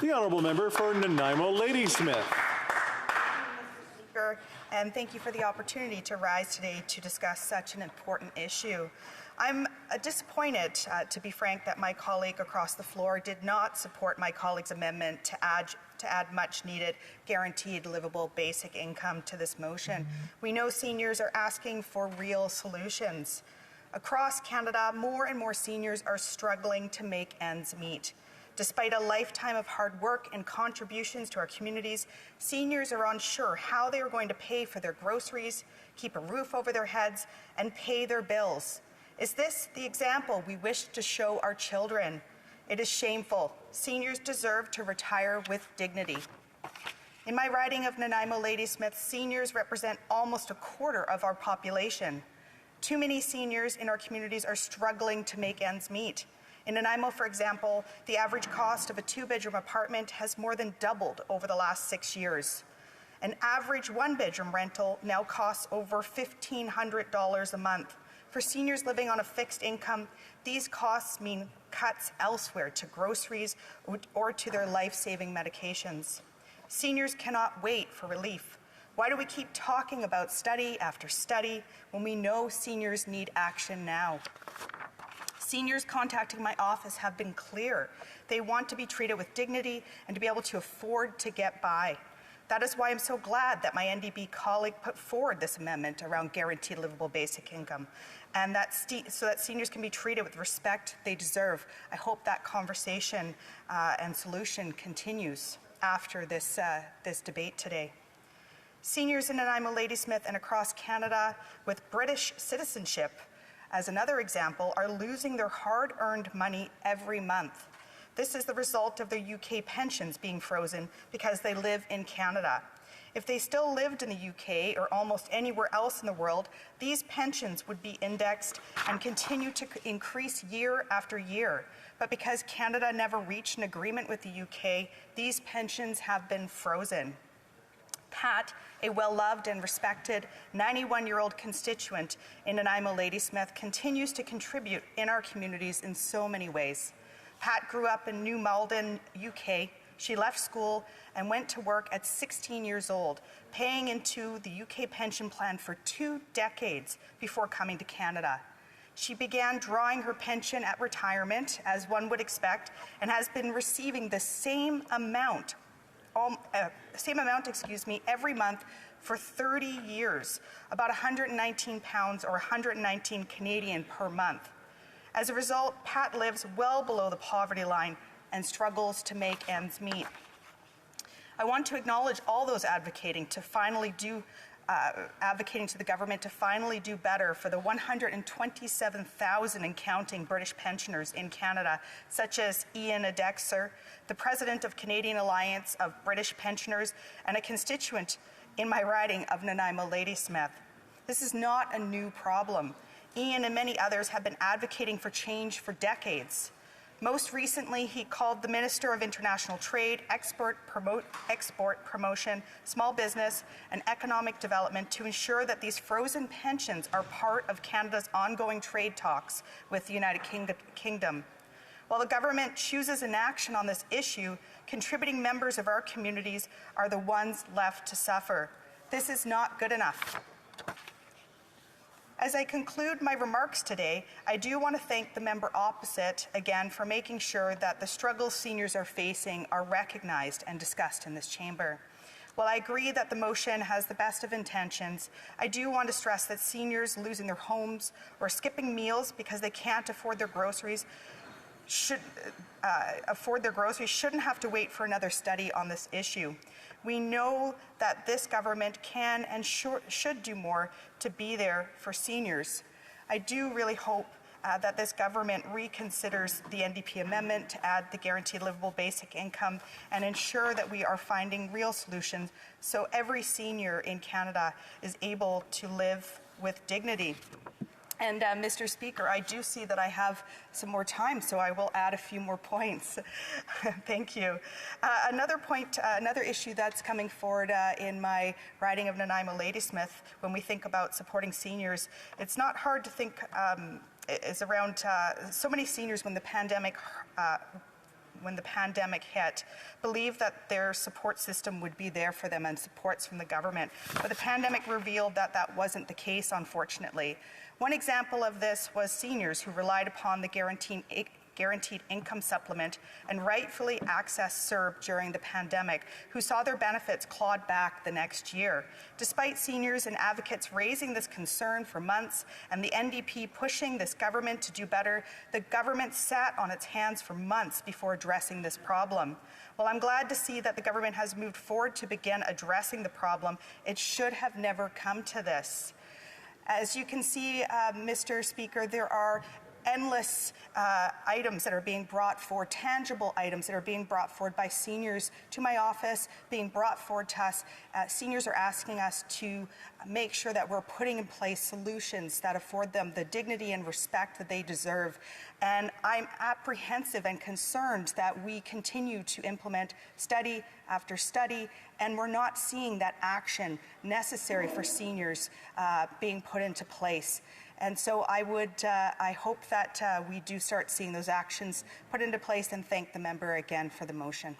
The honourable member for Nanaimo Ladysmith. Mr. Speaker, and thank you for the opportunity to rise today to discuss such an important issue. I'm disappointed, to be frank, that my colleague across the floor did not support my colleague's amendment to add much-needed guaranteed livable basic income to this motion. We know seniors are asking for real solutions. Across Canada, more and more seniors are struggling to make ends meet. Despite a lifetime of hard work and contributions to our communities, seniors are unsure how they are going to pay for their groceries, keep a roof over their heads, and pay their bills. Is this the example we wish to show our children? It is shameful. Seniors deserve to retire with dignity. In my riding of Nanaimo Ladysmith, seniors represent almost a quarter of our population. Too many seniors in our communities are struggling to make ends meet. In Nanaimo, for example, the average cost of a two-bedroom apartment has more than doubled over the last 6 years. An average one-bedroom rental now costs over $1,500 a month. For seniors living on a fixed income, these costs mean cuts elsewhere to groceries or to their life-saving medications. Seniors cannot wait for relief. Why do we keep talking about study after study when we know seniors need action now? Seniors contacting my office have been clear. They want to be treated with dignity and to be able to afford to get by. That is why I'm so glad that my NDP colleague put forward this amendment around guaranteed livable basic income, and so that seniors can be treated with respect they deserve. I hope that conversation and solution continues after this debate today. Seniors in Nanaimo Ladysmith and across Canada with British citizenship, as another example, are losing their hard-earned money every month. This is the result of their UK pensions being frozen because they live in Canada. If they still lived in the UK or almost anywhere else in the world, these pensions would be indexed and continue to increase year after year. But because Canada never reached an agreement with the UK, these pensions have been frozen. Pat, a well-loved and respected 91-year-old constituent in Nanaimo Ladysmith, continues to contribute in our communities in so many ways. Pat grew up in New Malden, UK. She left school and went to work at 16 years old, paying into the UK pension plan for 2 decades before coming to Canada. She began drawing her pension at retirement, as one would expect, and has been receiving the same amount every month for 30 years, about £119 or 119 Canadian per month. As a result, Pat lives well below the poverty line and struggles to make ends meet. I want to acknowledge all those advocating to the government to finally do better for the 127,000 and counting British pensioners in Canada, such as Ian Adexer, the president of Canadian Alliance of British Pensioners, and a constituent in my riding of Nanaimo Ladysmith. This is not a new problem. Ian and many others have been advocating for change for decades. Most recently, he called the Minister of International Trade, Export Promotion, Small Business, and Economic Development to ensure that these frozen pensions are part of Canada's ongoing trade talks with the United Kingdom. While the government chooses inaction on this issue, contributing members of our communities are the ones left to suffer. This is not good enough. As I conclude my remarks today, I do want to thank the member opposite again for making sure that the struggles seniors are facing are recognized and discussed in this chamber. While I agree that the motion has the best of intentions, I do want to stress that seniors losing their homes or skipping meals because they can't afford their groceries shouldn't have to wait for another study on this issue. We know that this government can and should do more to be there for seniors. I do really hope that this government reconsiders the NDP amendment to add the guaranteed livable basic income and ensure that we are finding real solutions so every senior in Canada is able to live with dignity. And Mr. Speaker, I do see that I have some more time, so I will add a few more points. Thank you. Another issue that's coming forward in my riding of Nanaimo Ladysmith when we think about supporting seniors, it's not hard to think is around so many seniors when the pandemic when the pandemic hit, believed that their support system would be there for them and supports from the government. But the pandemic revealed that that wasn't the case, unfortunately. One example of this was seniors who relied upon the guaranteed income supplement and rightfully accessed CERB during the pandemic, who saw their benefits clawed back the next year. Despite seniors and advocates raising this concern for months and the NDP pushing this government to do better, the government sat on its hands for months before addressing this problem. While I'm glad to see that the government has moved forward to begin addressing the problem, it should have never come to this. As you can see, Mr. Speaker, there are endless items that are being brought forward, tangible items that are being brought forward by seniors to my office, being brought forward to us. Seniors are asking us to make sure that we're putting in place solutions that afford them the dignity and respect that they deserve. And I'm apprehensive and concerned that we continue to implement study after study, and we're not seeing that action necessary for seniors being put into place. And so I hope that we do start seeing those actions put into place, and thank the member again for the motion.